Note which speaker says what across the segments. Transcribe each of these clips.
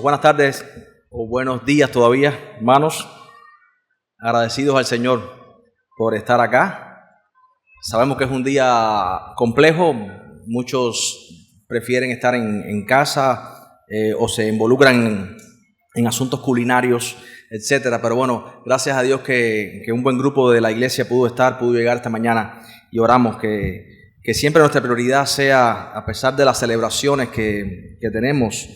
Speaker 1: Pues buenas tardes o buenos días todavía, hermanos. Agradecidos al Señor por estar acá. Sabemos que es un día complejo. Muchos prefieren estar en casa o se involucran en asuntos culinarios, etcétera. Pero bueno, gracias a Dios que un buen grupo de la iglesia pudo llegar esta mañana, y oramos que siempre nuestra prioridad sea, a pesar de las celebraciones que tenemos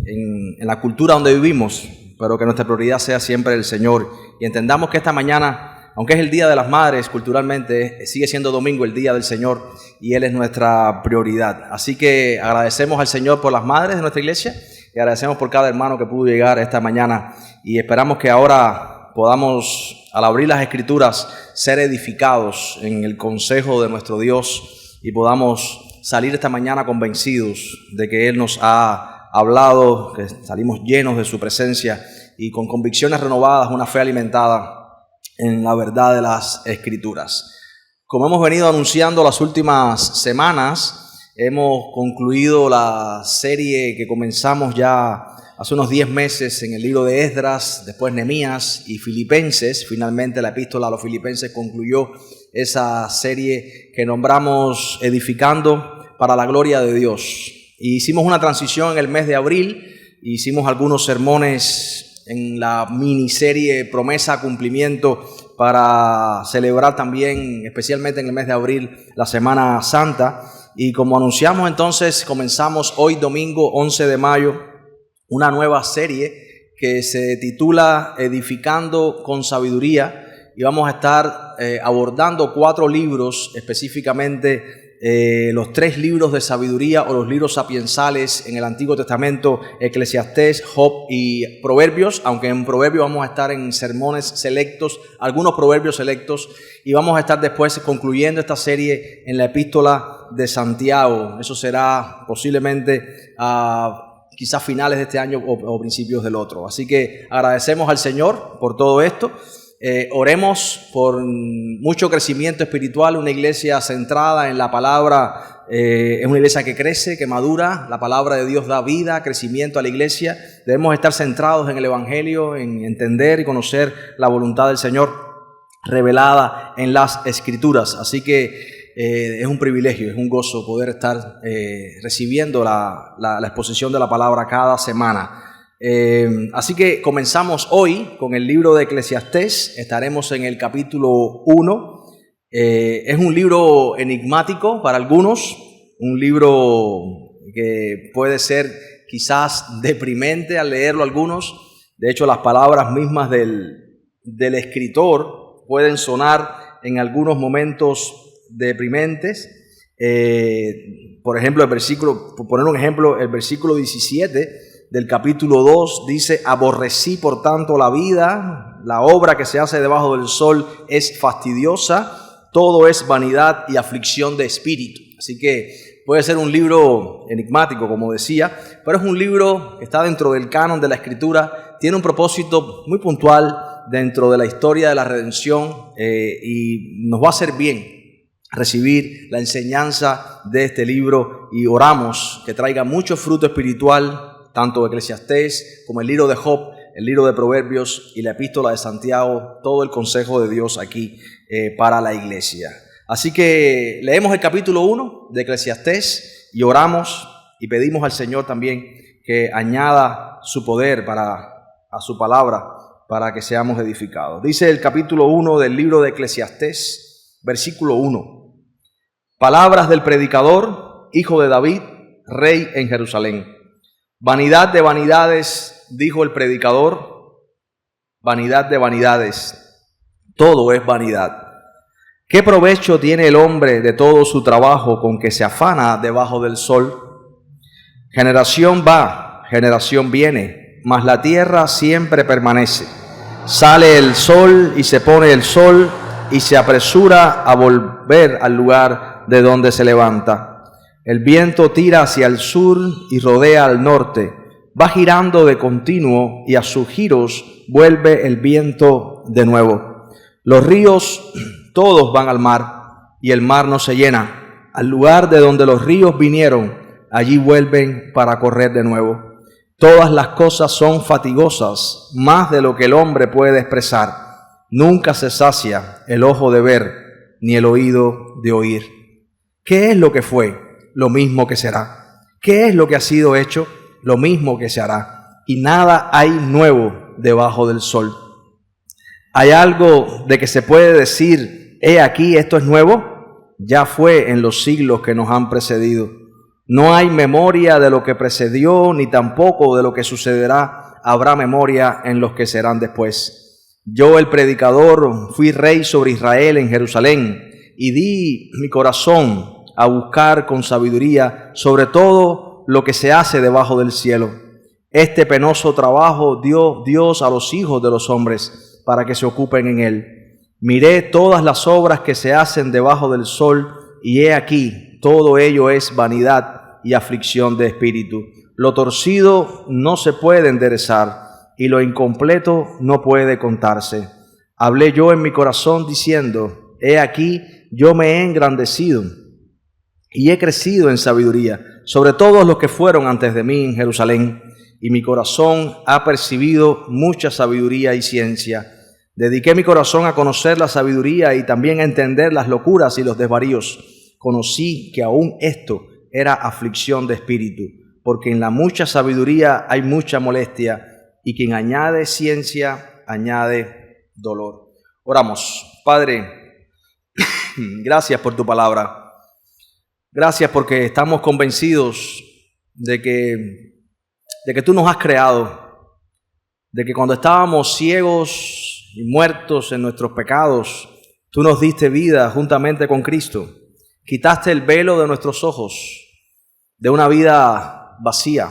Speaker 1: en la cultura donde vivimos, pero que nuestra prioridad sea siempre el Señor, y entendamos que esta mañana, aunque es el Día de las Madres culturalmente, sigue siendo domingo, el Día del Señor, y Él es nuestra prioridad. Así que agradecemos al Señor por las madres de nuestra iglesia y agradecemos por cada hermano que pudo llegar esta mañana, y esperamos que ahora podamos, al abrir las Escrituras, ser edificados en el consejo de nuestro Dios y podamos salir esta mañana convencidos de que Él nos ha hablado, que salimos llenos de su presencia y con convicciones renovadas, una fe alimentada en la verdad de las Escrituras. Como hemos venido anunciando las últimas semanas, hemos concluido la serie que comenzamos ya hace unos 10 meses en el libro de Esdras, después Nehemías y Filipenses. Finalmente la epístola a los Filipenses concluyó esa serie que nombramos Edificando para la Gloria de Dios. Y hicimos una transición en el mes de abril, hicimos algunos sermones en la miniserie Promesa, Cumplimiento, para celebrar también, especialmente en el mes de abril, la Semana Santa. Y como anunciamos entonces, comenzamos hoy domingo 11 de mayo una nueva serie que se titula Edificando con Sabiduría, y vamos a estar abordando 4 libros, específicamente los 3 libros de sabiduría o los libros sapiensales en el Antiguo Testamento: Eclesiastés, Job y Proverbios, aunque en Proverbios vamos a estar en sermones selectos, algunos proverbios selectos, y vamos a estar después concluyendo esta serie en la epístola de Santiago. Eso será posiblemente quizás finales de este año o principios del otro. Así que agradecemos al Señor por todo esto. Oremos por mucho crecimiento espiritual, una iglesia centrada en la palabra. Es una iglesia que crece, que madura. La palabra de Dios da vida, crecimiento a la iglesia. Debemos estar centrados en el Evangelio, en entender y conocer la voluntad del Señor revelada en las Escrituras. Así que es un privilegio, es un gozo poder estar recibiendo la exposición de la palabra cada semana. Así que comenzamos hoy con el libro de Eclesiastés. Estaremos en el capítulo 1. Es un libro enigmático para algunos, un libro que puede ser quizás deprimente al leerlo algunos. De hecho, las palabras mismas del escritor pueden sonar en algunos momentos deprimentes. Por ejemplo, por poner un ejemplo, el versículo 17 del capítulo 2 dice: aborrecí por tanto la vida, la obra que se hace debajo del sol es fastidiosa, todo es vanidad y aflicción de espíritu. Así que puede ser un libro enigmático, como decía, pero es un libro que está dentro del canon de la Escritura, tiene un propósito muy puntual dentro de la historia de la redención, y nos va a hacer bien recibir la enseñanza de este libro, y oramos que traiga mucho fruto espiritual, tanto Eclesiastés como el libro de Job, el libro de Proverbios y la epístola de Santiago, todo el consejo de Dios aquí para la iglesia. Así que leemos el capítulo 1 de Eclesiastés y oramos y pedimos al Señor también que añada su poder a su palabra para que seamos edificados. Dice el capítulo 1 del libro de Eclesiastés, versículo 1. Palabras del predicador, hijo de David, rey en Jerusalén. Vanidad de vanidades, dijo el predicador, vanidad de vanidades, todo es vanidad. ¿Qué provecho tiene el hombre de todo su trabajo con que se afana debajo del sol? Generación va, generación viene, mas la tierra siempre permanece. Sale el sol y se pone el sol y se apresura a volver al lugar de donde se levanta. El viento tira hacia el sur y rodea al norte, va girando de continuo y a sus giros vuelve el viento de nuevo. Los ríos todos van al mar y el mar no se llena. Al lugar de donde los ríos vinieron, allí vuelven para correr de nuevo. Todas las cosas son fatigosas, más de lo que el hombre puede expresar. Nunca se sacia el ojo de ver, ni el oído de oír. ¿Qué es lo que fue? Lo mismo que será. ¿Qué es lo que ha sido hecho? Lo mismo que se hará. Y nada hay nuevo debajo del sol. ¿Hay algo de que se puede decir, he aquí, esto es nuevo? Ya fue en los siglos que nos han precedido. No hay memoria de lo que precedió, ni tampoco de lo que sucederá. Habrá memoria en los que serán después. Yo, el predicador, fui rey sobre Israel en Jerusalén, y di mi corazón a buscar con sabiduría sobre todo lo que se hace debajo del cielo. Este penoso trabajo dio Dios a los hijos de los hombres para que se ocupen en él. Miré todas las obras que se hacen debajo del sol, y he aquí, todo ello es vanidad y aflicción de espíritu. Lo torcido no se puede enderezar, y lo incompleto no puede contarse. Hablé yo en mi corazón diciendo, he aquí, yo me he engrandecido y he crecido en sabiduría sobre todos los que fueron antes de mí en Jerusalén, y mi corazón ha percibido mucha sabiduría y ciencia. Dediqué mi corazón a conocer la sabiduría y también a entender las locuras y los desvaríos. Conocí que aún esto era aflicción de espíritu, porque en la mucha sabiduría hay mucha molestia, y quien añade ciencia, añade dolor. Oramos. Padre, gracias por tu palabra. Gracias porque estamos convencidos de que tú nos has creado, de que cuando estábamos ciegos y muertos en nuestros pecados, tú nos diste vida juntamente con Cristo. Quitaste el velo de nuestros ojos, de una vida vacía.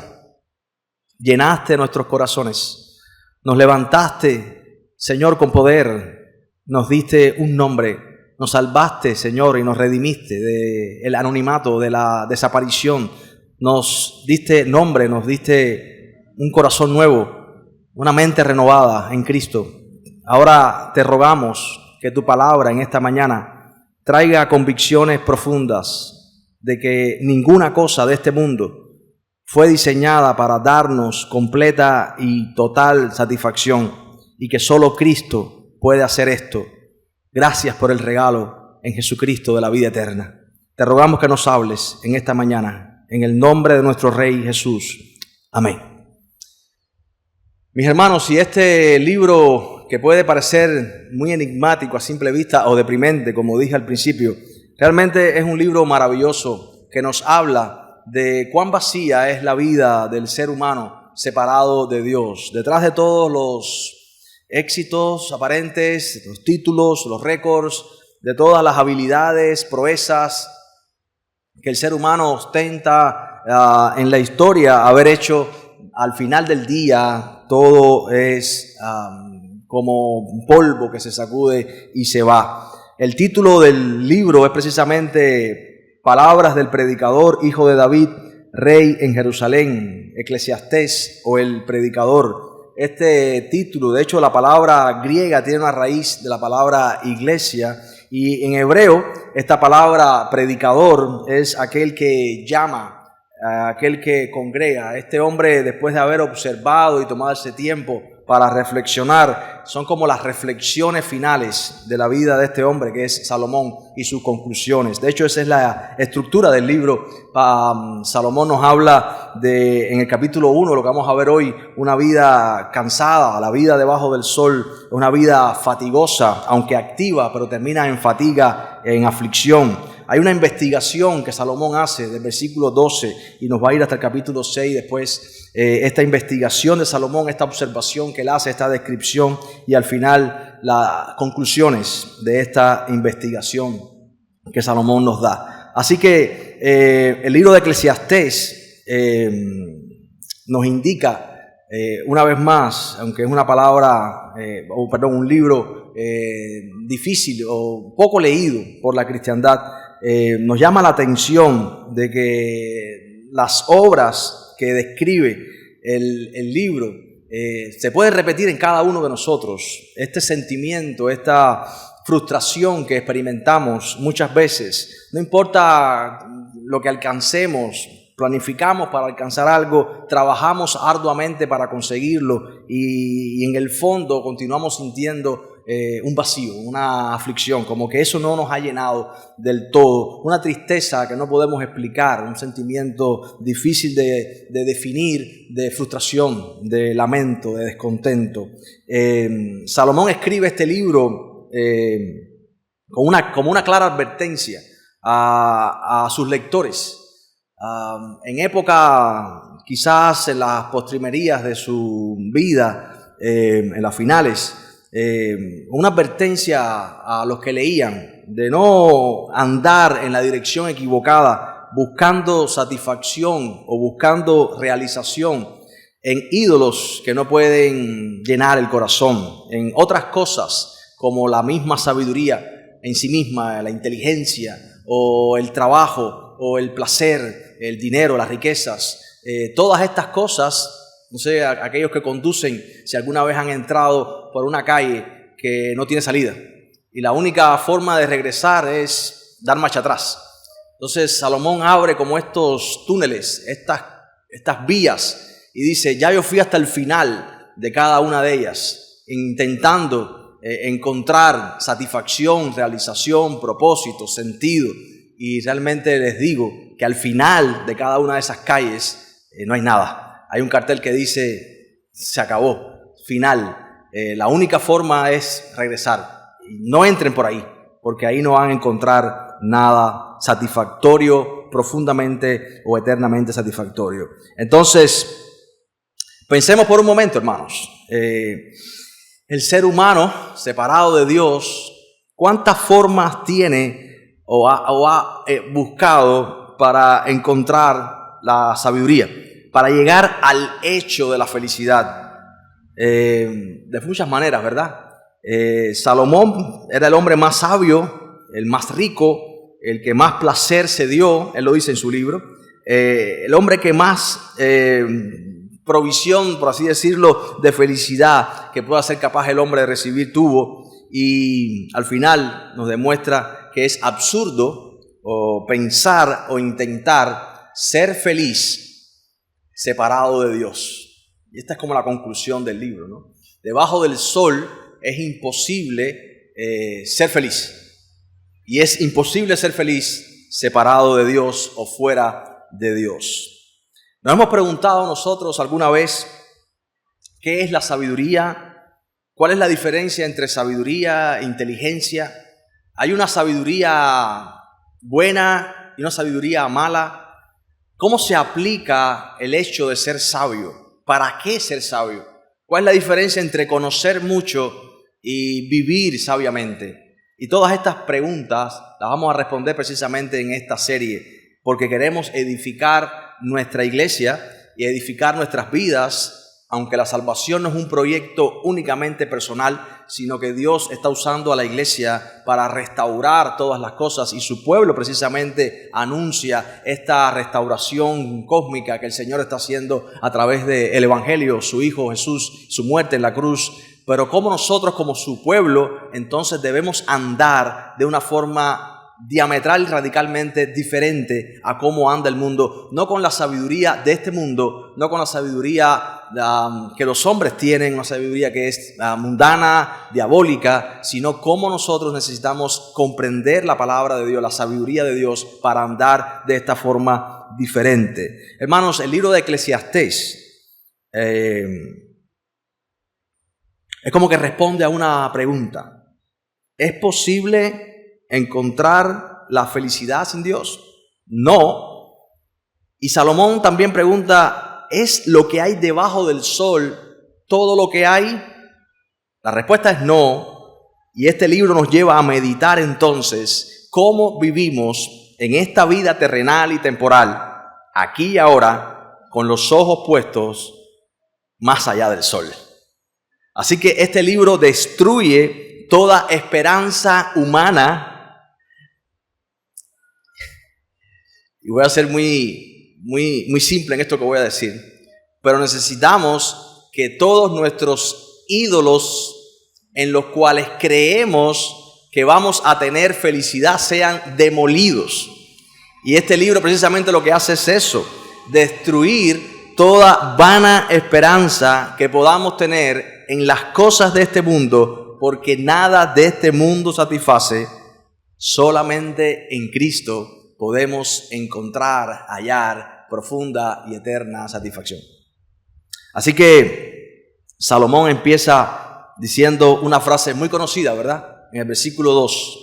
Speaker 1: Llenaste nuestros corazones. Nos levantaste, Señor, con poder. Nos diste un nombre. Nos salvaste, Señor, y nos redimiste del anonimato, de la desaparición. Nos diste nombre, nos diste un corazón nuevo, una mente renovada en Cristo. Ahora te rogamos que tu palabra en esta mañana traiga convicciones profundas de que ninguna cosa de este mundo fue diseñada para darnos completa y total satisfacción, y que solo Cristo puede hacer esto. Gracias por el regalo en Jesucristo de la vida eterna. Te rogamos que nos hables en esta mañana, en el nombre de nuestro Rey Jesús. Amén. Mis hermanos, si este libro, que puede parecer muy enigmático a simple vista o deprimente, como dije al principio, realmente es un libro maravilloso que nos habla de cuán vacía es la vida del ser humano separado de Dios. Detrás de todos los éxitos aparentes, los títulos, los récords, de todas las habilidades, proezas que el ser humano ostenta en la historia haber hecho, al final del día todo es como un polvo que se sacude y se va. El título del libro es precisamente Palabras del predicador, hijo de David, rey en Jerusalén, Eclesiastés o el predicador. Este título, de hecho la palabra griega tiene una raíz de la palabra iglesia, y en hebreo esta palabra predicador es aquel que llama, aquel que congrega. Este hombre, después de haber observado y tomado ese tiempo para reflexionar, son como las reflexiones finales de la vida de este hombre que es Salomón y sus conclusiones. De hecho, esa es la estructura del libro. Salomón nos habla en el capítulo 1, lo que vamos a ver hoy, una vida cansada, la vida debajo del sol, una vida fatigosa, aunque activa, pero termina en fatiga, en aflicción. Hay una investigación que Salomón hace del versículo 12 y nos va a ir hasta el capítulo 6 después. Esta investigación de Salomón, esta observación que él hace, esta descripción, y al final las conclusiones de esta investigación que Salomón nos da. Así que el libro de Eclesiastés nos indica una vez más, aunque es una palabra, un libro difícil o poco leído por la cristiandad, nos llama la atención de que las obras que describe el libro se puede repetir en cada uno de nosotros. Este sentimiento, esta frustración que experimentamos muchas veces, no importa lo que alcancemos, planificamos para alcanzar algo, trabajamos arduamente para conseguirlo y en el fondo continuamos sintiendo un vacío, una aflicción, como que eso no nos ha llenado del todo, una tristeza que no podemos explicar, un sentimiento difícil de definir, de frustración, de lamento, de descontento. Salomón escribe este libro como una clara advertencia a sus lectores. En época, quizás en las postrimerías de su vida, en las finales, una advertencia a los que leían de no andar en la dirección equivocada, buscando satisfacción o buscando realización en ídolos que no pueden llenar el corazón, en otras cosas como la misma sabiduría en sí misma, la inteligencia o el trabajo o el placer, el dinero, las riquezas, todas estas cosas. No sé, aquellos que conducen, si alguna vez han entrado por una calle que no tiene salida y la única forma de regresar es dar marcha atrás. Entonces Salomón abre como estos túneles, estas vías y dice, ya yo fui hasta el final de cada una de ellas, intentando encontrar satisfacción, realización, propósito, sentido. Y realmente les digo que al final de cada una de esas calles no hay nada. Hay un cartel que dice, se acabó, final. La única forma es regresar. No entren por ahí, porque ahí no van a encontrar nada satisfactorio, profundamente o eternamente satisfactorio. Entonces, pensemos por un momento, hermanos. El ser humano, separado de Dios, ¿cuántas formas tiene o ha buscado para encontrar la sabiduría? Para llegar al hecho de la felicidad, de muchas maneras, ¿verdad? Salomón era el hombre más sabio, el más rico, el que más placer se dio, él lo dice en su libro, el hombre que más provisión, por así decirlo, de felicidad que pueda ser capaz el hombre de recibir tuvo, y al final nos demuestra que es absurdo o pensar o intentar ser feliz separado de Dios. Y esta es como la conclusión del libro, ¿no? Debajo del sol es imposible ser feliz. Y es imposible ser feliz separado de Dios o fuera de Dios. Nos hemos preguntado nosotros alguna vez qué es la sabiduría, cuál es la diferencia entre sabiduría e inteligencia. Hay una sabiduría buena y una sabiduría mala. ¿Cómo se aplica el hecho de ser sabio? ¿Para qué ser sabio? ¿Cuál es la diferencia entre conocer mucho y vivir sabiamente? Y todas estas preguntas las vamos a responder precisamente en esta serie, porque queremos edificar nuestra iglesia y edificar nuestras vidas, aunque la salvación no es un proyecto únicamente personal, sino que Dios está usando a la iglesia para restaurar todas las cosas, y su pueblo precisamente anuncia esta restauración cósmica que el Señor está haciendo a través del Evangelio, su Hijo Jesús, su muerte en la cruz. Pero como nosotros, como su pueblo, entonces debemos andar de una forma diametral y radicalmente diferente a cómo anda el mundo, no con la sabiduría de este mundo, no con la sabiduría que los hombres tienen, una sabiduría que es mundana, diabólica, sino cómo nosotros necesitamos comprender la palabra de Dios, la sabiduría de Dios, para andar de esta forma diferente. Hermanos, el libro de Eclesiastés es como que responde a una pregunta. ¿Es posible encontrar la felicidad sin Dios? No. Y Salomón también pregunta, ¿es lo que hay debajo del sol todo lo que hay? La respuesta es no. Y este libro nos lleva a meditar entonces cómo vivimos en esta vida terrenal y temporal, aquí y ahora, con los ojos puestos más allá del sol. Así que este libro destruye toda esperanza humana. Y voy a ser muy simple en esto que voy a decir, pero necesitamos que todos nuestros ídolos en los cuales creemos que vamos a tener felicidad sean demolidos. Y este libro precisamente lo que hace es eso. destruir toda vana esperanza que podamos tener en las cosas de este mundo, porque nada de este mundo satisface. Solamente en Cristo podemos encontrar, hallar profunda y eterna satisfacción. Así que Salomón empieza diciendo una frase muy conocida, ¿verdad? En el versículo 2.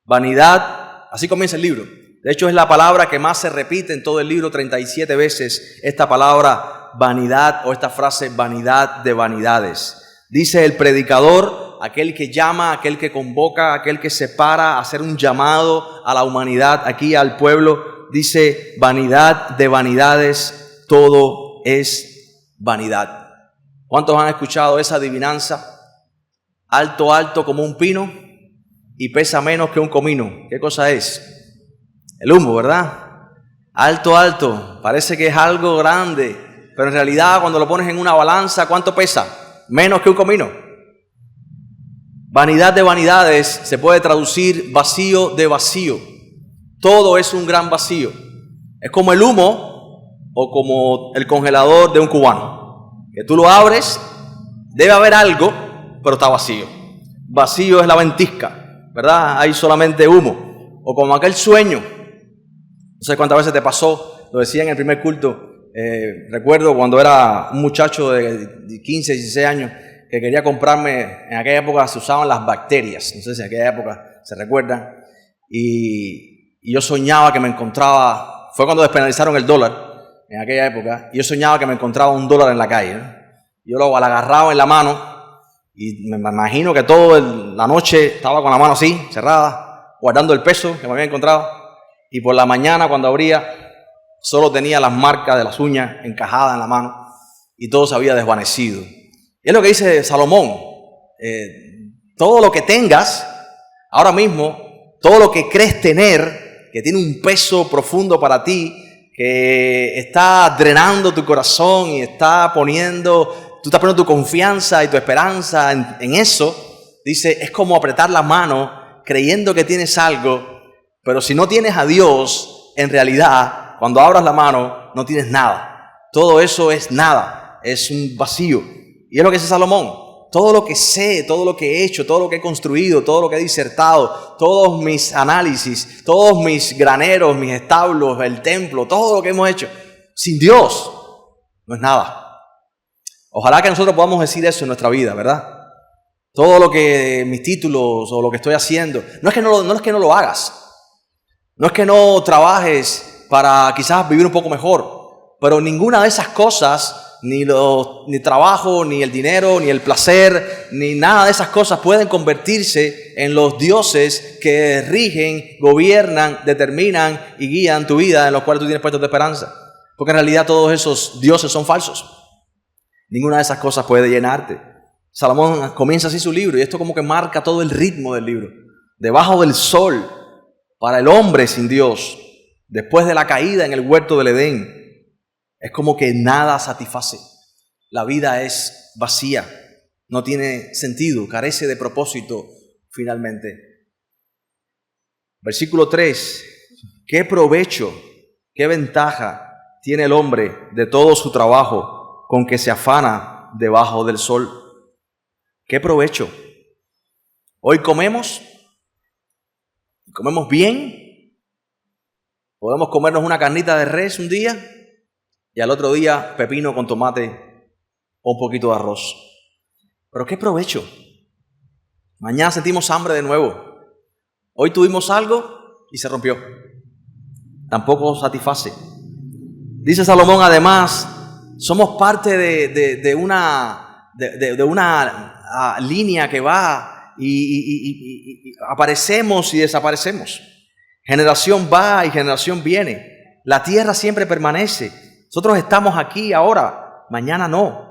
Speaker 1: Vanidad, así comienza el libro. De hecho, es la palabra que más se repite en todo el libro, 37 veces, esta palabra vanidad o esta frase vanidad de vanidades. Dice el predicador, aquel que llama, aquel que convoca, aquel que separa, hacer un llamado a la humanidad, aquí al pueblo, dice vanidad de vanidades, todo es vanidad. ¿Cuántos han escuchado esa adivinanza? Alto, alto como un pino y pesa menos que un comino. ¿Qué cosa es? El humo, ¿verdad? Alto, alto, parece que es algo grande, pero en realidad cuando lo pones en una balanza, ¿cuánto pesa? Menos que un comino. Vanidad de vanidades se puede traducir vacío de vacío. Todo es un gran vacío. Es como el humo o como el congelador de un cubano, que tú lo abres, debe haber algo, pero está vacío. Vacío es la ventisca, ¿verdad? Hay solamente humo. O como aquel sueño. No sé cuántas veces te pasó, lo decía en el primer culto. Recuerdo cuando era un muchacho de 15, 16 años que quería comprarme, en aquella época se usaban las bacterias, no sé si en aquella época se recuerdan, y yo soñaba que me encontraba, fue cuando despenalizaron el dólar en aquella época, y yo soñaba que me encontraba $1 en la calle, ¿no? Yo lo agarraba en la mano y me imagino que toda la noche estaba con la mano así, cerrada, guardando el peso que me había encontrado. Y por la mañana cuando abría, solo tenía las marcas de las uñas encajadas en la mano y todo se había desvanecido. Y es lo que dice Salomón, todo lo que tengas ahora mismo, todo lo que crees tener, que tiene un peso profundo para ti, que está drenando tu corazón y tú estás poniendo tu confianza y tu esperanza en eso, dice, es como apretar la mano creyendo que tienes algo. Pero si no tienes a Dios, en realidad, cuando abras la mano, no tienes nada. Todo eso es nada, es un vacío. Y es lo que dice Salomón. Todo lo que sé, todo lo que he hecho, todo lo que he construido, todo lo que he disertado, todos mis análisis, todos mis graneros, mis establos, el templo, todo lo que hemos hecho, sin Dios, no es nada. Ojalá que nosotros podamos decir eso en nuestra vida, ¿verdad? Todo lo que, mis títulos o lo que estoy haciendo, no es que no lo hagas. No es que no trabajes para quizás vivir un poco mejor, pero ninguna de esas cosas, ni trabajo, ni el dinero, ni el placer, ni nada de esas cosas pueden convertirse en los dioses que rigen, gobiernan, determinan y guían tu vida, en los cuales tú tienes puestos de esperanza. Porque en realidad todos esos dioses son falsos. Ninguna de esas cosas puede llenarte. Salomón comienza así su libro y esto como que marca todo el ritmo del libro. Debajo del sol, para el hombre sin Dios, después de la caída en el huerto del Edén, es como que nada satisface. La vida es vacía, no tiene sentido, carece de propósito finalmente. Versículo 3. ¿Qué provecho, qué ventaja tiene el hombre de todo su trabajo con que se afana debajo del sol? ¿Qué provecho? Hoy comemos bien, podemos comernos una carnita de res un día y al otro día pepino con tomate o un poquito de arroz. Pero ¿qué provecho? Mañana sentimos hambre de nuevo. Hoy tuvimos algo y se rompió. Tampoco satisface. Dice Salomón además, somos parte de una línea que va y aparecemos y desaparecemos. Generación va y generación viene. La tierra siempre permanece. Nosotros estamos aquí ahora, mañana no.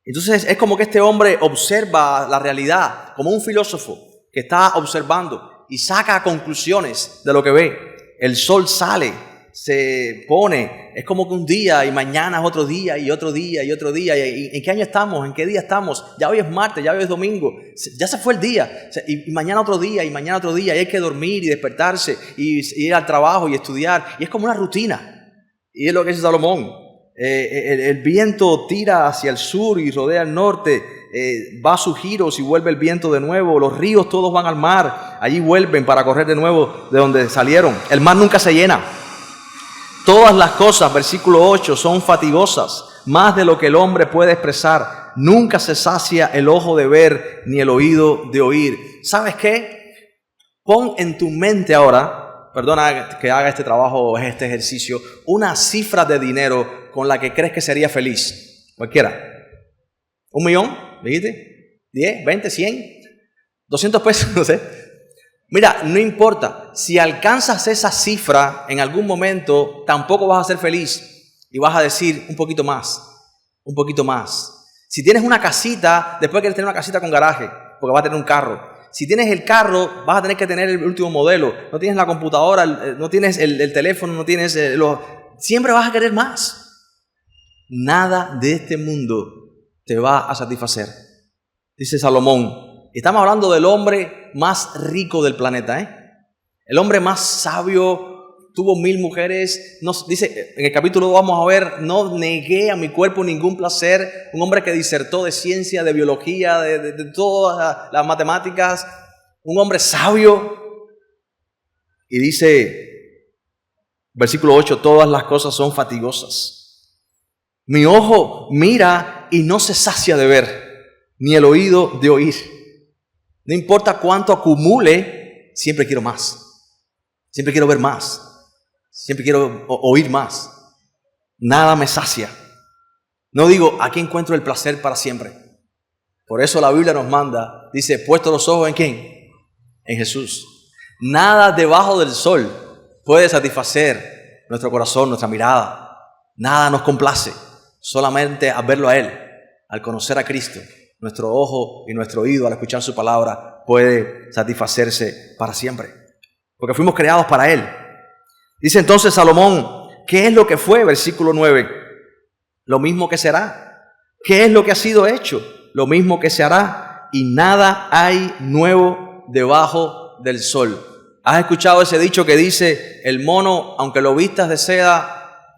Speaker 1: Entonces es como que este hombre observa la realidad como un filósofo que está observando y saca conclusiones de lo que ve. El sol sale, se pone, es como que un día y mañana es otro día y otro día y otro día. ¿En qué año estamos? ¿En qué día estamos? Ya hoy es martes, ya hoy es domingo, ya se fue el día. Y mañana otro día y mañana otro día. Y hay que dormir y despertarse y ir al trabajo y estudiar. Y es como una rutina. Y es lo que dice Salomón. El viento tira hacia el sur y rodea el norte. Va a sus giros y vuelve el viento de nuevo. Los ríos todos van al mar. Allí vuelven para correr de nuevo de donde salieron. El mar nunca se llena. Todas las cosas, versículo 8, son fatigosas, más de lo que el hombre puede expresar. Nunca se sacia el ojo de ver, ni el oído de oír. ¿Sabes qué? Pon en tu mente ahora, perdona que haga este trabajo, este ejercicio, una cifra de dinero con la que crees que sería feliz. Cualquiera. ¿1 millón? ¿Dijiste? ¿10? ¿20? ¿100? ¿200 pesos? No sé. Mira, no importa, si alcanzas esa cifra en algún momento, tampoco vas a ser feliz y vas a decir un poquito más, un poquito más. Si tienes una casita, después quieres tener una casita con garaje, porque vas a tener un carro. Si tienes el carro, vas a tener que tener el último modelo. No tienes la computadora, no tienes el teléfono, no tienes siempre vas a querer más. Nada de este mundo te va a satisfacer, dice Salomón. Estamos hablando del hombre más rico del planeta, El hombre más sabio, tuvo 1000 mujeres. Dice, en el capítulo 2 vamos a ver, no negué a mi cuerpo ningún placer. Un hombre que disertó de ciencia, de biología, de todas las matemáticas. Un hombre sabio. Y dice, versículo 8, todas las cosas son fatigosas. Mi ojo mira y no se sacia de ver, ni el oído de oír. No importa cuánto acumule, siempre quiero más. Siempre quiero ver más. Siempre quiero oír más. Nada me sacia. No digo, aquí encuentro el placer para siempre. Por eso la Biblia nos manda, dice, puesto los ojos ¿en quién? En Jesús. Nada debajo del sol puede satisfacer nuestro corazón, nuestra mirada. Nada nos complace. Solamente al verlo a Él, al conocer a Cristo. Nuestro ojo y nuestro oído al escuchar su palabra puede satisfacerse para siempre. Porque fuimos creados para Él. Dice entonces Salomón, ¿qué es lo que fue? Versículo 9. Lo mismo que será. ¿Qué es lo que ha sido hecho? Lo mismo que se hará. Y nada hay nuevo debajo del sol. ¿Has escuchado ese dicho que dice, el mono, aunque lo vistas de seda,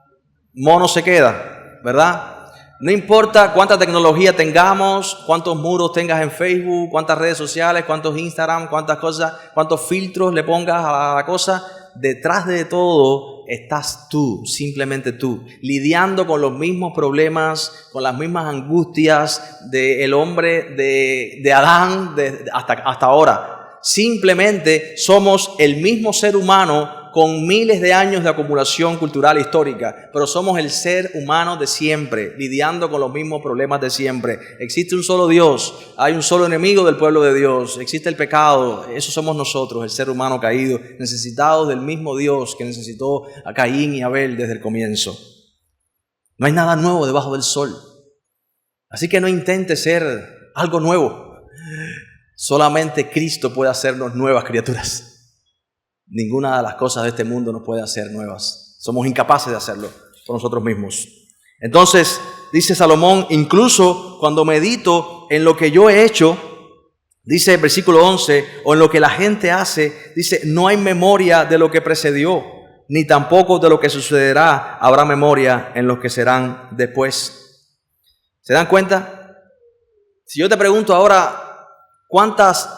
Speaker 1: mono se queda? ¿Verdad? No importa cuánta tecnología tengamos, cuántos muros tengas en Facebook, cuántas redes sociales, cuántos Instagram, cuántas cosas, cuántos filtros le pongas a la cosa, detrás de todo estás tú, simplemente tú, lidiando con los mismos problemas, con las mismas angustias del hombre de Adán hasta ahora. Simplemente somos el mismo ser humano con miles de años de acumulación cultural e histórica, pero somos el ser humano de siempre, lidiando con los mismos problemas de siempre. Existe un solo Dios, hay un solo enemigo del pueblo de Dios, existe el pecado, eso somos nosotros, el ser humano caído, necesitados del mismo Dios que necesitó a Caín y Abel desde el comienzo. No hay nada nuevo debajo del sol, así que no intentes ser algo nuevo, solamente Cristo puede hacernos nuevas criaturas. Ninguna de las cosas de este mundo nos puede hacer nuevas. Somos incapaces de hacerlo por nosotros mismos. Entonces, dice Salomón, incluso cuando medito en lo que yo he hecho, dice el versículo 11, o en lo que la gente hace, dice, no hay memoria de lo que precedió, ni tampoco de lo que sucederá habrá memoria en los que serán después. ¿Se dan cuenta? Si yo te pregunto ahora, ¿cuántos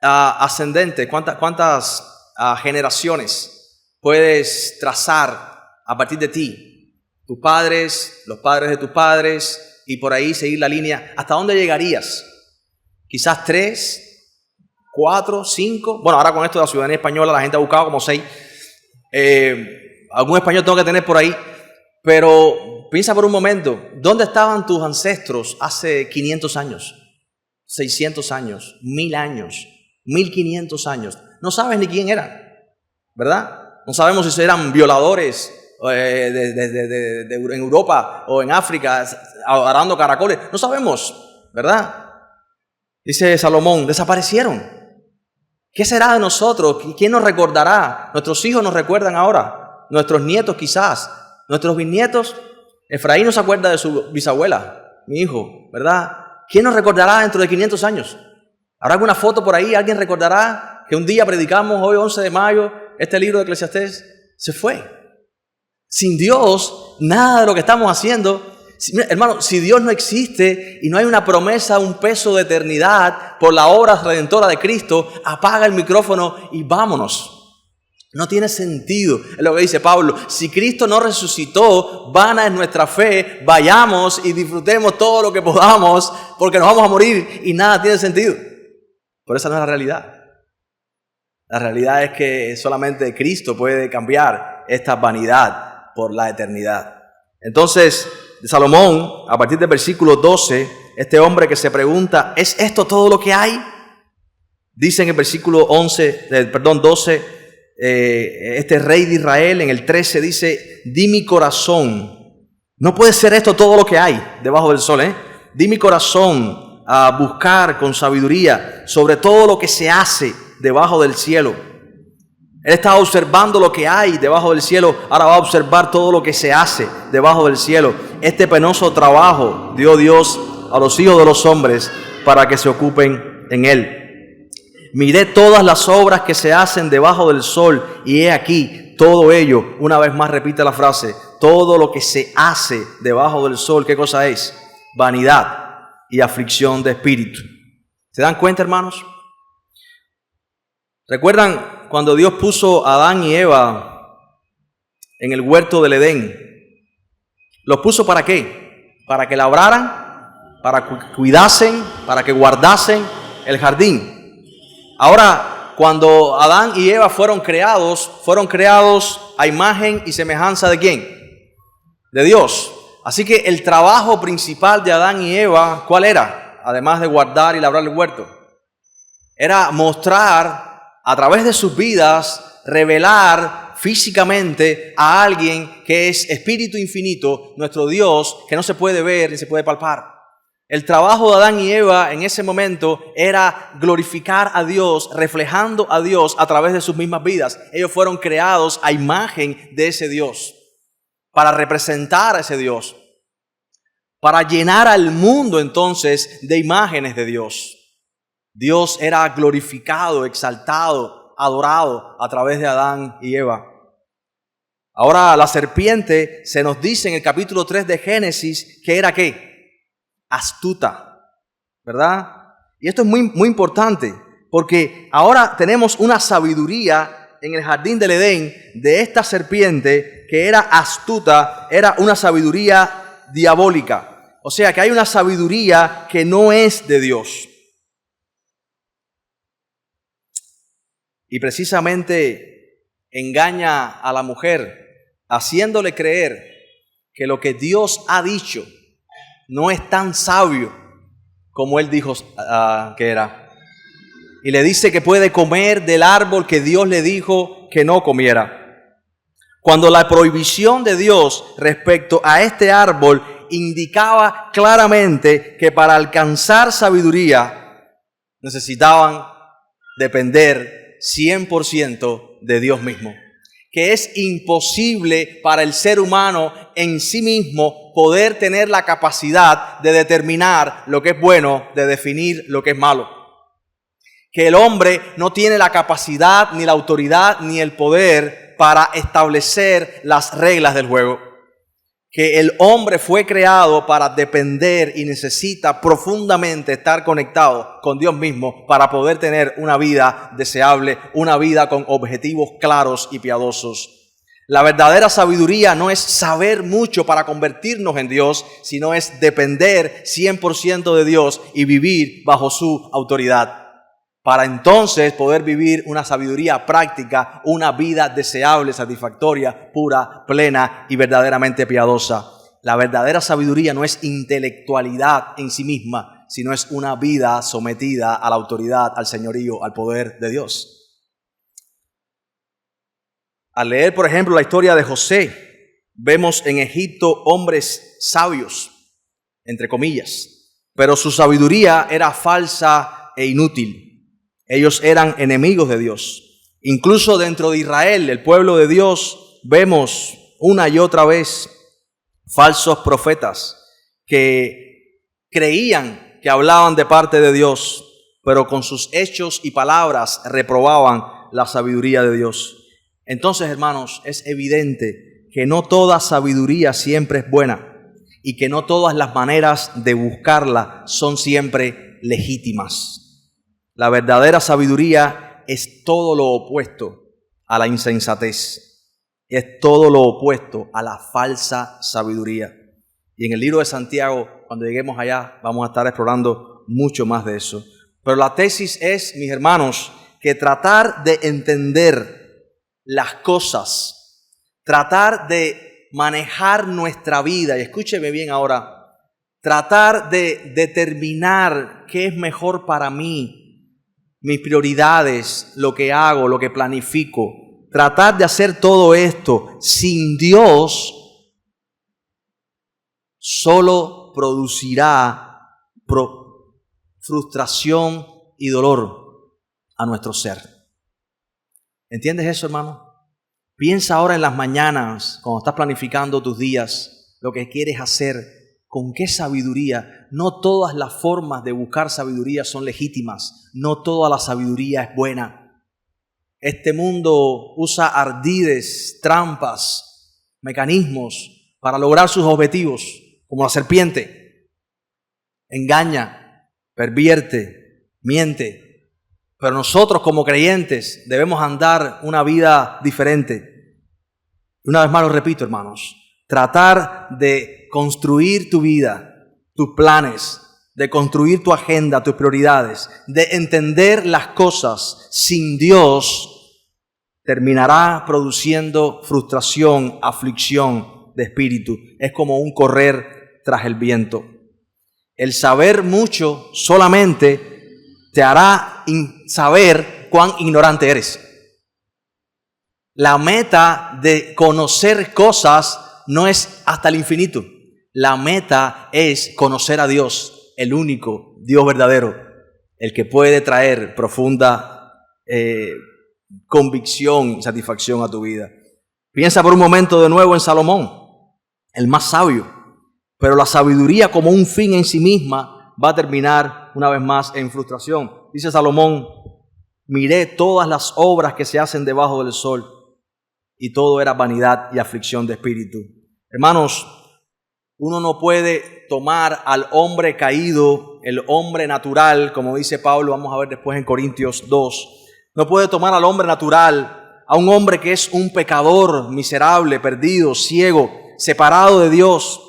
Speaker 1: ascendentes, cuántas generaciones puedes trazar a partir de ti? Tus padres, los padres de tus padres, y por ahí seguir la línea. ¿Hasta dónde llegarías? Quizás 3, 4, 5. Bueno, ahora con esto de la ciudadanía española la gente ha buscado como 6. Algún español tengo que tener por ahí. Pero piensa por un momento, ¿dónde estaban tus ancestros hace 500 años? 600 años, 1000 años. 1500 años. No sabes ni quién eran, ¿verdad? No sabemos si eran violadores en Europa o en África, arando caracoles. No sabemos, ¿verdad? Dice Salomón, desaparecieron. ¿Qué será de nosotros? ¿Quién nos recordará? Nuestros hijos nos recuerdan ahora. Nuestros nietos quizás. Nuestros bisnietos. Efraín no se acuerda de su bisabuela, mi hijo, ¿verdad? ¿Quién nos recordará dentro de 500 años? ¿Habrá alguna foto por ahí? ¿Alguien recordará que un día predicamos, hoy 11 de mayo, este libro de Eclesiastés se fue? Sin Dios, nada de lo que estamos haciendo. Hermano, si Dios no existe y no hay una promesa, un peso de eternidad por la obra redentora de Cristo, apaga el micrófono y vámonos. No tiene sentido. Es lo que dice Pablo. Si Cristo no resucitó, vana es nuestra fe. Vayamos y disfrutemos todo lo que podamos porque nos vamos a morir y nada tiene sentido. Pero esa no es la realidad. La realidad es que solamente Cristo puede cambiar esta vanidad por la eternidad. Entonces, Salomón, a partir del versículo 12, este hombre que se pregunta, ¿es esto todo lo que hay? Dice en el versículo 12, este rey de Israel, en el 13 dice, di mi corazón, no puede ser esto todo lo que hay debajo del sol, di mi corazón a buscar con sabiduría sobre todo lo que se hace debajo del cielo. Él estaba observando lo que hay debajo del cielo, ahora va a observar todo lo que se hace debajo del cielo. Este penoso trabajo dio Dios a los hijos de los hombres para que se ocupen en él. Miré todas las obras que se hacen debajo del sol y he aquí todo ello. Una vez más repite la frase, todo lo que se hace debajo del sol, ¿qué cosa es? Vanidad y aflicción de espíritu. ¿Se dan cuenta, hermanos? ¿Recuerdan cuando Dios puso a Adán y Eva en el huerto del Edén? ¿Los puso para qué? Para que labraran, para que cuidasen, para que guardasen el jardín. Ahora, cuando Adán y Eva fueron creados a imagen y semejanza ¿de quién? De Dios. Así que el trabajo principal de Adán y Eva, ¿cuál era? Además de guardar y labrar el huerto, era mostrar a través de sus vidas, revelar físicamente a alguien que es espíritu infinito, nuestro Dios, que no se puede ver ni se puede palpar. El trabajo de Adán y Eva en ese momento era glorificar a Dios, reflejando a Dios a través de sus mismas vidas. Ellos fueron creados a imagen de ese Dios, para representar a ese Dios, para llenar al mundo entonces de imágenes de Dios. Dios era glorificado, exaltado, adorado a través de Adán y Eva. Ahora la serpiente se nos dice en el capítulo 3 de Génesis que era ¿qué? Astuta, ¿verdad? Y esto es muy importante porque ahora tenemos una sabiduría en el jardín del Edén de esta serpiente que era astuta, era una sabiduría diabólica. O sea que hay una sabiduría que no es de Dios. Y precisamente engaña a la mujer, haciéndole creer que lo que Dios ha dicho no es tan sabio como Él dijo que era. Y le dice que puede comer del árbol que Dios le dijo que no comiera. Cuando la prohibición de Dios respecto a este árbol indicaba claramente que para alcanzar sabiduría necesitaban depender 100% de Dios mismo, que es imposible para el ser humano en sí mismo poder tener la capacidad de determinar lo que es bueno, de definir lo que es malo. Que el hombre no tiene la capacidad, ni la autoridad, ni el poder para establecer las reglas del juego. Que el hombre fue creado para depender y necesita profundamente estar conectado con Dios mismo para poder tener una vida deseable, una vida con objetivos claros y piadosos. La verdadera sabiduría no es saber mucho para convertirnos en Dios, sino es depender 100% de Dios y vivir bajo su autoridad. Para entonces poder vivir una sabiduría práctica, una vida deseable, satisfactoria, pura, plena y verdaderamente piadosa. La verdadera sabiduría no es intelectualidad en sí misma, sino es una vida sometida a la autoridad, al señorío, al poder de Dios. Al leer, por ejemplo, la historia de José, vemos en Egipto hombres sabios, entre comillas, pero su sabiduría era falsa e inútil. Ellos eran enemigos de Dios. Incluso dentro de Israel, el pueblo de Dios, vemos una y otra vez falsos profetas que creían que hablaban de parte de Dios, pero con sus hechos y palabras reprobaban la sabiduría de Dios. Entonces, hermanos, es evidente que no toda sabiduría siempre es buena y que no todas las maneras de buscarla son siempre legítimas. La verdadera sabiduría es todo lo opuesto a la insensatez. Es todo lo opuesto a la falsa sabiduría. Y en el libro de Santiago, cuando lleguemos allá, vamos a estar explorando mucho más de eso. Pero la tesis es, mis hermanos, que tratar de entender las cosas, tratar de manejar nuestra vida, y escúcheme bien ahora, tratar de determinar qué es mejor para mí, mis prioridades, lo que hago, lo que planifico, tratar de hacer todo esto sin Dios solo producirá frustración y dolor a nuestro ser. ¿Entiendes eso, hermano? Piensa ahora en las mañanas, cuando estás planificando tus días, lo que quieres hacer, con qué sabiduría. No todas las formas de buscar sabiduría son legítimas, no toda la sabiduría es buena. Este mundo usa ardides, trampas, mecanismos para lograr sus objetivos, como la serpiente. Engaña, pervierte, miente. Pero nosotros como creyentes debemos andar una vida diferente. Una vez más lo repito, hermanos. Tratar de construir tu vida, tus planes, de construir tu agenda, tus prioridades, de entender las cosas sin Dios, terminará produciendo frustración, aflicción de espíritu. Es como un correr tras el viento. El saber mucho solamente te hará saber cuán ignorante eres. La meta de conocer cosas no es hasta el infinito. La meta es conocer a Dios, el único Dios verdadero, el que puede traer profunda convicción y satisfacción a tu vida. Piensa por un momento de nuevo en Salomón, el más sabio. Pero la sabiduría como un fin en sí misma va a terminar una vez más en frustración. Dice Salomón, miré todas las obras que se hacen debajo del sol y todo era vanidad y aflicción de espíritu. Hermanos, uno no puede tomar al hombre caído, el hombre natural, como dice Pablo, vamos a ver después en Corintios 2. No puede tomar al hombre natural, a un hombre que es un pecador, miserable, perdido, ciego, separado de Dios,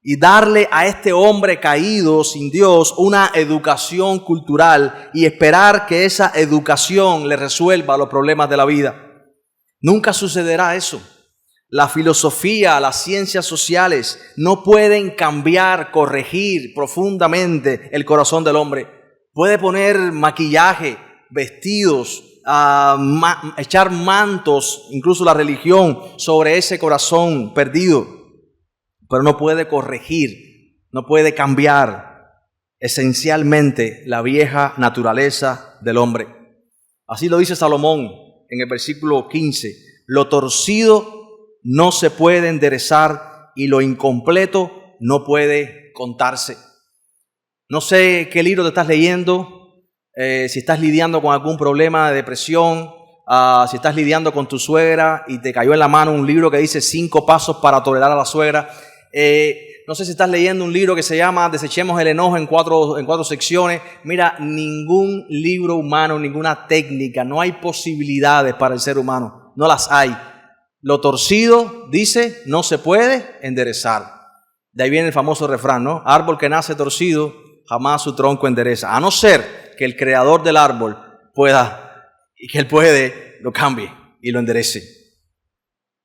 Speaker 1: y darle a este hombre caído sin Dios una educación cultural y esperar que esa educación le resuelva los problemas de la vida. Nunca sucederá eso. La filosofía, las ciencias sociales no pueden cambiar, corregir profundamente el corazón del hombre. Puede poner maquillaje, vestidos, echar mantos, incluso la religión, sobre ese corazón perdido. Pero no puede corregir, no puede cambiar esencialmente la vieja naturaleza del hombre. Así lo dice Salomón en el versículo 15. Lo torcido no se puede enderezar y lo incompleto no puede contarse. No sé qué libro te estás leyendo, si estás lidiando con algún problema de depresión, si estás lidiando con tu suegra y te cayó en la mano un libro que dice 5 pasos para tolerar a la suegra. No sé si estás leyendo un libro que se llama Desechemos el enojo en cuatro secciones. Mira, ningún libro humano, ninguna técnica, no hay posibilidades para el ser humano, no las hay. Lo torcido, dice, no se puede enderezar. De ahí viene el famoso refrán, ¿no? Árbol que nace torcido, jamás su tronco endereza. A no ser que el creador del árbol pueda, y que él puede, lo cambie y lo enderece.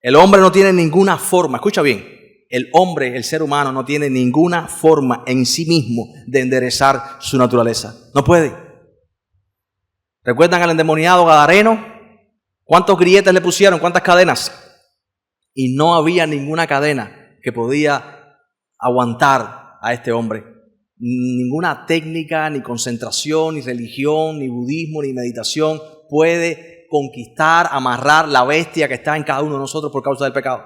Speaker 1: El hombre no tiene ninguna forma, escucha bien, el hombre, el ser humano, no tiene ninguna forma en sí mismo de enderezar su naturaleza. No puede. ¿Recuerdan al endemoniado Gadareno? ¿Cuántos grilletes le pusieron? ¿Cuántas cadenas? Y no había ninguna cadena que podía aguantar a este hombre. Ninguna técnica, ni concentración, ni religión, ni budismo, ni meditación puede conquistar, amarrar la bestia que está en cada uno de nosotros por causa del pecado.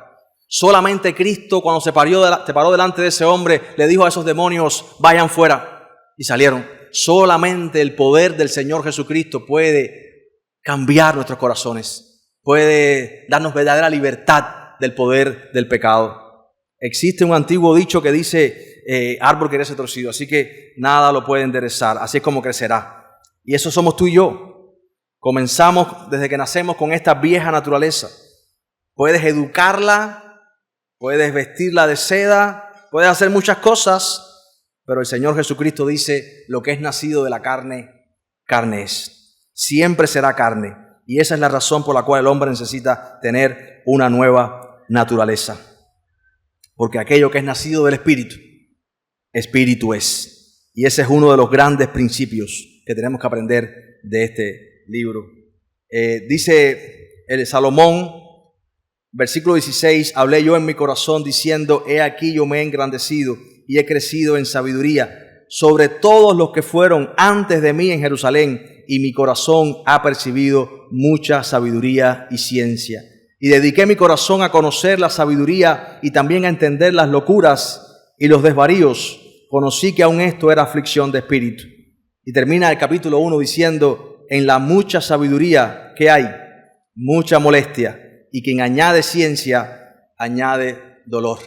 Speaker 1: Solamente Cristo, cuando se paró delante de ese hombre, le dijo a esos demonios, vayan fuera, y salieron. Solamente el poder del Señor Jesucristo puede cambiar nuestros corazones, puede darnos verdadera libertad del poder del pecado. Existe un antiguo dicho que dice, árbol que crece torcido, así que nada lo puede enderezar, así es como crecerá. Y eso somos tú y yo. Comenzamos desde que nacemos con esta vieja naturaleza. Puedes educarla, puedes vestirla de seda, puedes hacer muchas cosas, pero el Señor Jesucristo dice, lo que es nacido de la carne, carne es. Siempre será carne. Y esa es la razón por la cual el hombre necesita tener una nueva naturaleza. Porque aquello que es nacido del Espíritu, Espíritu es. Y ese es uno de los grandes principios que tenemos que aprender de este libro. Dice el Salomón, versículo 16, hablé yo en mi corazón diciendo, he aquí yo me he engrandecido y he crecido en sabiduría sobre todos los que fueron antes de mí en Jerusalén, y mi corazón ha percibido mucha sabiduría y ciencia. Y dediqué mi corazón a conocer la sabiduría y también a entender las locuras y los desvaríos. Conocí que aún esto era aflicción de espíritu. Y termina el capítulo 1 diciendo, en la mucha sabiduría que hay, mucha molestia, y quien añade ciencia, añade dolor.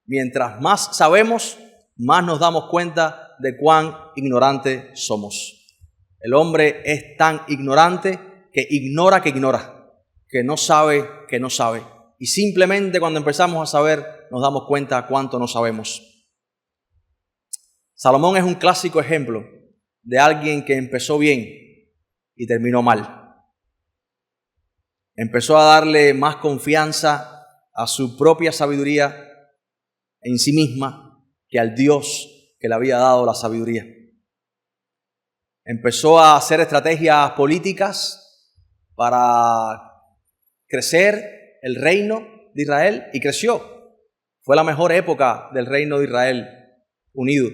Speaker 1: Mientras más sabemos, más nos damos cuenta de cuán ignorante somos. El hombre es tan ignorante que ignora, que no sabe, que no sabe. Y simplemente cuando empezamos a saber, nos damos cuenta cuánto no sabemos. Salomón es un clásico ejemplo de alguien que empezó bien y terminó mal. Empezó a darle más confianza a su propia sabiduría en sí misma que al Dios que le había dado la sabiduría. Empezó a hacer estrategias políticas para crecer el reino de Israel y creció. Fue la mejor época del reino de Israel unido.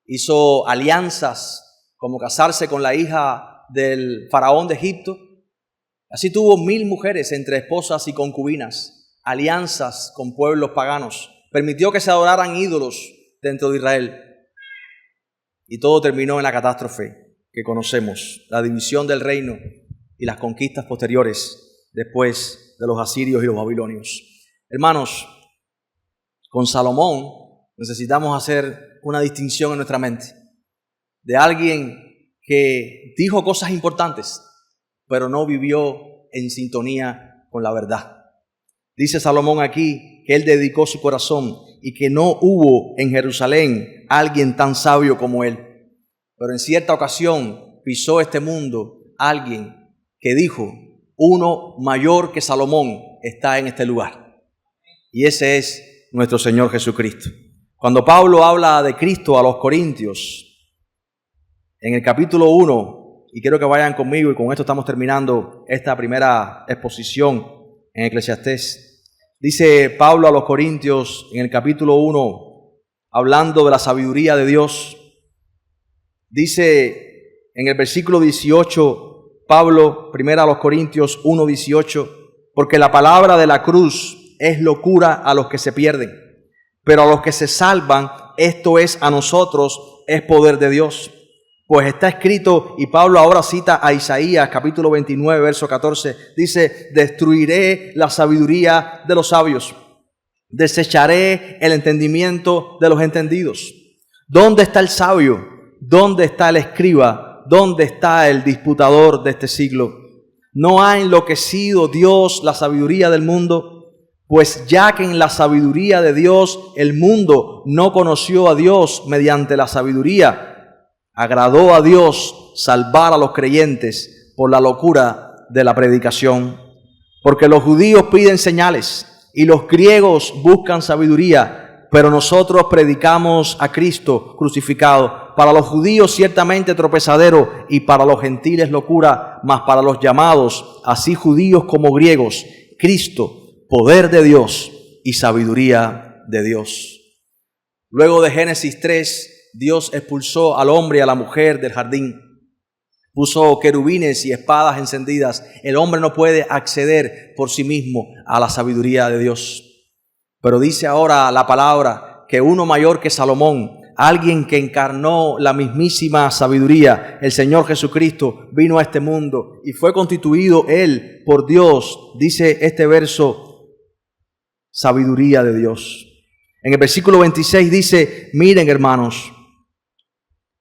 Speaker 1: Hizo alianzas como casarse con la hija del faraón de Egipto. Así tuvo 1000 mujeres entre esposas y concubinas, alianzas con pueblos paganos. Permitió que se adoraran ídolos dentro de Israel. Y todo terminó en la catástrofe que conocemos, la división del reino y las conquistas posteriores después de los asirios y los babilonios. Hermanos, con Salomón necesitamos hacer una distinción en nuestra mente de alguien que dijo cosas importantes, pero no vivió en sintonía con la verdad. Dice Salomón aquí que él dedicó su corazón y que no hubo en Jerusalén alguien tan sabio como él. Pero en cierta ocasión pisó este mundo alguien que dijo, uno mayor que Salomón está en este lugar. Y ese es nuestro Señor Jesucristo. Cuando Pablo habla de Cristo a los Corintios, en el capítulo 1, y quiero que vayan conmigo y con esto estamos terminando esta primera exposición en Eclesiastés. Dice Pablo a los Corintios en el capítulo 1, hablando de la sabiduría de Dios. Dice en el versículo 18, Pablo, primero a los Corintios 1, 18, porque la palabra de la cruz es locura a los que se pierden, pero a los que se salvan, esto es a nosotros, es poder de Dios. Pues está escrito, y Pablo ahora cita a Isaías, capítulo 29, verso 14, dice, destruiré la sabiduría de los sabios, desecharé el entendimiento de los entendidos. ¿Dónde está el sabio? ¿Dónde está el escriba? ¿Dónde está el disputador de este siglo? ¿No ha enloquecido Dios la sabiduría del mundo? Pues ya que en la sabiduría de Dios el mundo no conoció a Dios mediante la sabiduría, agradó a Dios salvar a los creyentes por la locura de la predicación. Porque los judíos piden señales y los griegos buscan sabiduría, pero nosotros predicamos a Cristo crucificado. Para los judíos ciertamente tropezadero y para los gentiles locura, mas para los llamados, así judíos como griegos, Cristo, poder de Dios y sabiduría de Dios. Luego de Génesis 3, Dios expulsó al hombre y a la mujer del jardín. Puso querubines y espadas encendidas. El hombre no puede acceder por sí mismo a la sabiduría de Dios. Pero dice ahora la palabra que uno mayor que Salomón, alguien que encarnó la mismísima sabiduría, el Señor Jesucristo, vino a este mundo y fue constituido Él por Dios. Dice este verso sabiduría de Dios. En el versículo 26 dice, miren hermanos,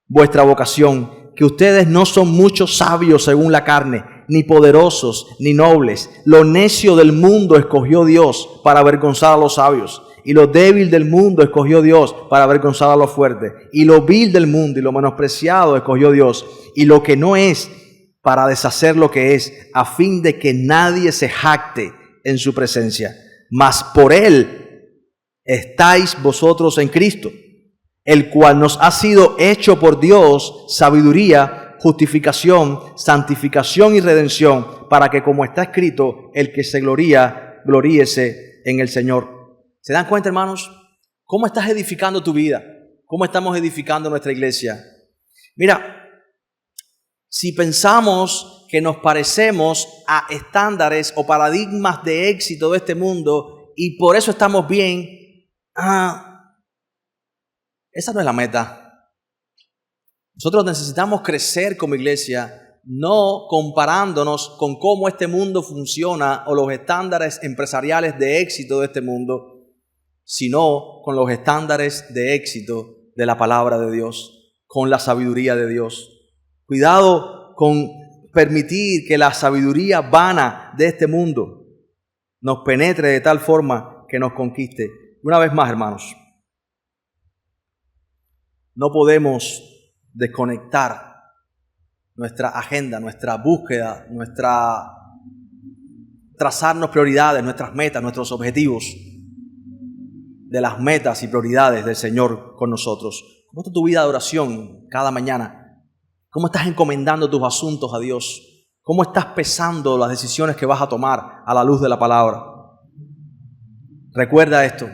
Speaker 1: vuestra vocación, que ustedes no son muchos sabios según la carne, ni poderosos, ni nobles. Lo necio del mundo escogió Dios para avergonzar a los sabios. Y lo débil del mundo escogió Dios para avergonzar a los fuertes. Y lo vil del mundo y lo menospreciado escogió Dios. Y lo que no es para deshacer lo que es, a fin de que nadie se jacte en su presencia. Mas por él estáis vosotros en Cristo, el cual nos ha sido hecho por Dios sabiduría, justificación, santificación y redención, para que, como está escrito, el que se gloría, gloríese en el Señor. ¿Se dan cuenta, hermanos? ¿Cómo estás edificando tu vida? ¿Cómo estamos edificando nuestra iglesia? Mira, si pensamos que nos parecemos a estándares o paradigmas de éxito de este mundo y por eso estamos bien, esa no es la meta. Nosotros necesitamos crecer como iglesia, no comparándonos con cómo este mundo funciona o los estándares empresariales de éxito de este mundo, sino con los estándares de éxito de la palabra de Dios, con la sabiduría de Dios. Cuidado con permitir que la sabiduría vana de este mundo nos penetre de tal forma que nos conquiste. Una vez más, hermanos, no podemos desconectar nuestra agenda, nuestra búsqueda, trazarnos prioridades, nuestras metas, nuestros objetivos de las metas y prioridades del Señor con nosotros. ¿Cómo está tu vida de oración cada mañana? ¿Cómo estás encomendando tus asuntos a Dios? ¿Cómo estás pesando las decisiones que vas a tomar a la luz de la palabra? Recuerda esto: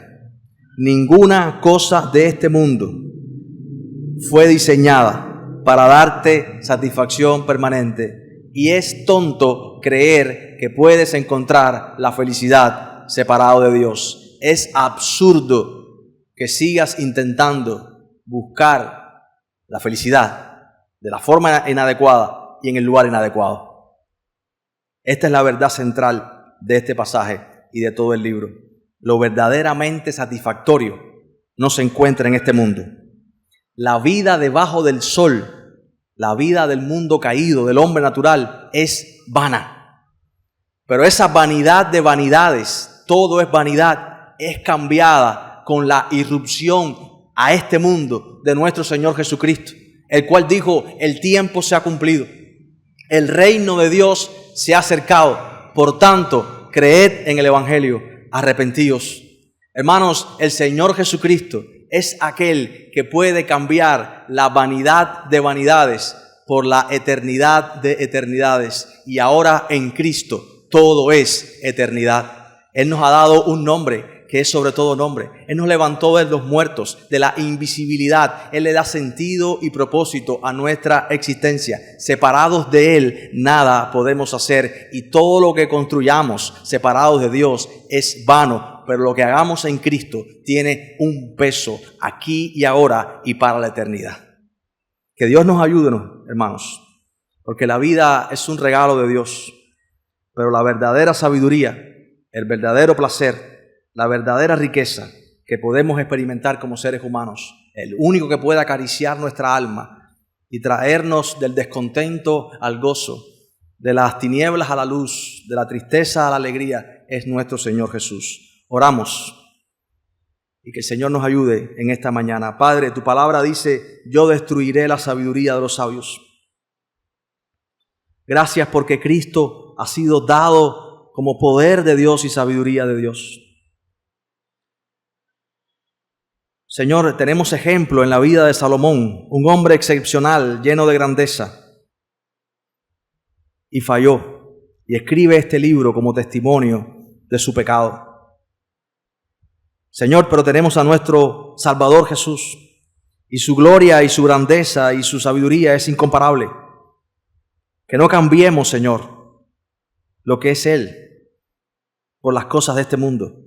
Speaker 1: ninguna cosa de este mundo fue diseñada para darte satisfacción permanente, y es tonto creer que puedes encontrar la felicidad separado de Dios. Es absurdo que sigas intentando buscar la felicidad de la forma inadecuada y en el lugar inadecuado. Esta es la verdad central de este pasaje y de todo el libro. Lo verdaderamente satisfactorio no se encuentra en este mundo. La vida debajo del sol, la vida del mundo caído, del hombre natural, es vana. Pero esa vanidad de vanidades, todo es vanidad, es cambiada con la irrupción a este mundo de nuestro Señor Jesucristo, el cual dijo: el tiempo se ha cumplido, el reino de Dios se ha acercado, por tanto, creed en el Evangelio, arrepentíos. Hermanos, el Señor Jesucristo es aquel que puede cambiar la vanidad de vanidades por la eternidad de eternidades, y ahora en Cristo todo es eternidad. Él nos ha dado un nombre que es sobre todo nombre. Él nos levantó de los muertos, de la invisibilidad. Él le da sentido y propósito a nuestra existencia. Separados de Él, nada podemos hacer, y todo lo que construyamos separados de Dios es vano. Pero lo que hagamos en Cristo tiene un peso aquí y ahora y para la eternidad. Que Dios nos ayude, hermanos, porque la vida es un regalo de Dios, pero la verdadera sabiduría, el verdadero placer, la verdadera riqueza que podemos experimentar como seres humanos, el único que puede acariciar nuestra alma y traernos del descontento al gozo, de las tinieblas a la luz, de la tristeza a la alegría, es nuestro Señor Jesús. Oramos y que el Señor nos ayude en esta mañana. Padre, tu palabra dice: yo destruiré la sabiduría de los sabios. Gracias porque Cristo ha sido dado como poder de Dios y sabiduría de Dios. Señor, tenemos ejemplo en la vida de Salomón, un hombre excepcional, lleno de grandeza, y falló, y escribe este libro como testimonio de su pecado. Señor, pero tenemos a nuestro Salvador Jesús, y su gloria y su grandeza y su sabiduría es incomparable. Que no cambiemos, Señor, lo que es Él por las cosas de este mundo.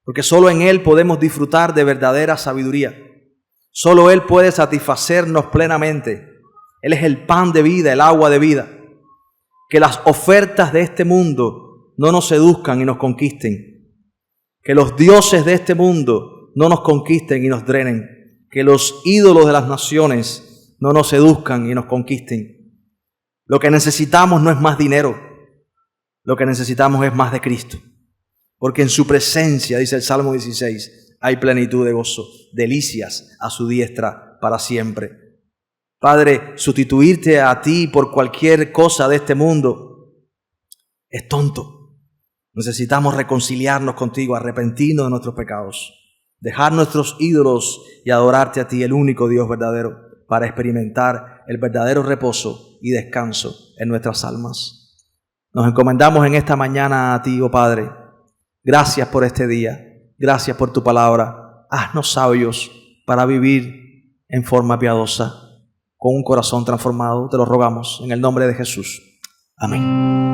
Speaker 1: Porque solo en Él podemos disfrutar de verdadera sabiduría. Solo Él puede satisfacernos plenamente. Él es el pan de vida, el agua de vida. Que las ofertas de este mundo no nos seduzcan y nos conquisten. Que los dioses de este mundo no nos conquisten y nos drenen. Que los ídolos de las naciones no nos seduzcan y nos conquisten. Lo que necesitamos no es más dinero. Lo que necesitamos es más de Cristo. Porque en su presencia, dice el Salmo 16, hay plenitud de gozo, delicias a su diestra para siempre. Padre, sustituirte a ti por cualquier cosa de este mundo es tonto. Necesitamos reconciliarnos contigo, arrepentirnos de nuestros pecados, dejar nuestros ídolos y adorarte a ti, el único Dios verdadero, para experimentar el verdadero reposo y descanso en nuestras almas. Nos encomendamos en esta mañana a ti, oh Padre. Gracias por este día. Gracias por tu palabra. Haznos sabios para vivir en forma piadosa, con un corazón transformado. Te lo rogamos en el nombre de Jesús. Amén.